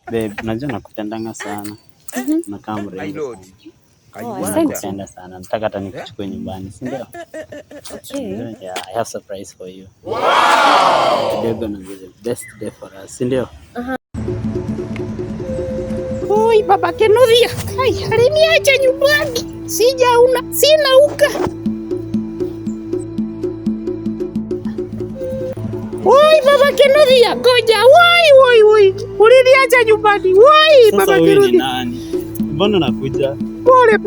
Babe, najua nakupendanga sana. Nakaa mrembo. Nakupenda sana. Nataka hata nikuchukue nyumbani, si ndio? Okay. Yeah, I have surprise for you. Wow! Today gonna be the best day for us, si ndio? Oi, baba Kinuthia. Ai, aliniacha nyumbani. Sina uka. Oi, baba Kinuthia, ngoja. Woi. Uliniacha nyumbani. Woi, baba Kinuthia. Mbona nakuja? Pole.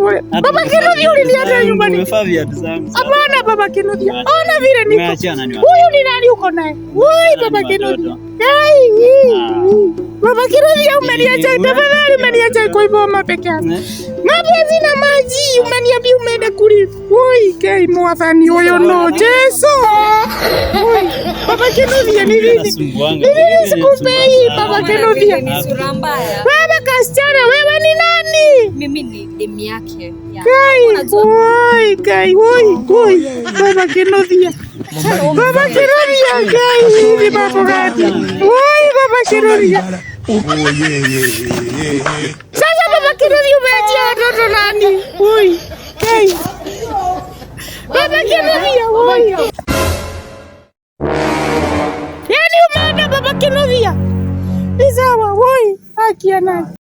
Baba Kinuthia, uliniacha nyumbani. Umefaa viatu zangu. Hapana, baba Kinuthia. Ona vile niko. Umeachana nani? Huyu ni nani uko naye? Woi, baba Kinuthia. Baba Kinuthia, umeniacha. Tafadhali umeniacha kwa iboma peke yangu. Mapenzi na maji, umeniambia umeenda kuli. Woi, kai mwathani huyo no Yesu. Baba Kinuthia, ni nini? Sikupei baba Kinuthia. Ni sura mbaya. Baba kasichana, wewe ni nani? Mimi ni demu yake. Kai, woi. Baba Kinuthia. Baba Kinuthia, kai, ni mambo gani? Woi, baba Kinuthia. Sasa baba Kinuthia, umeachia watoto nani? Woi, kai. Baba Kinuthia, woi. Yaani umeenda baba Kinuthia. Ni sawa, woi, haki ya nani?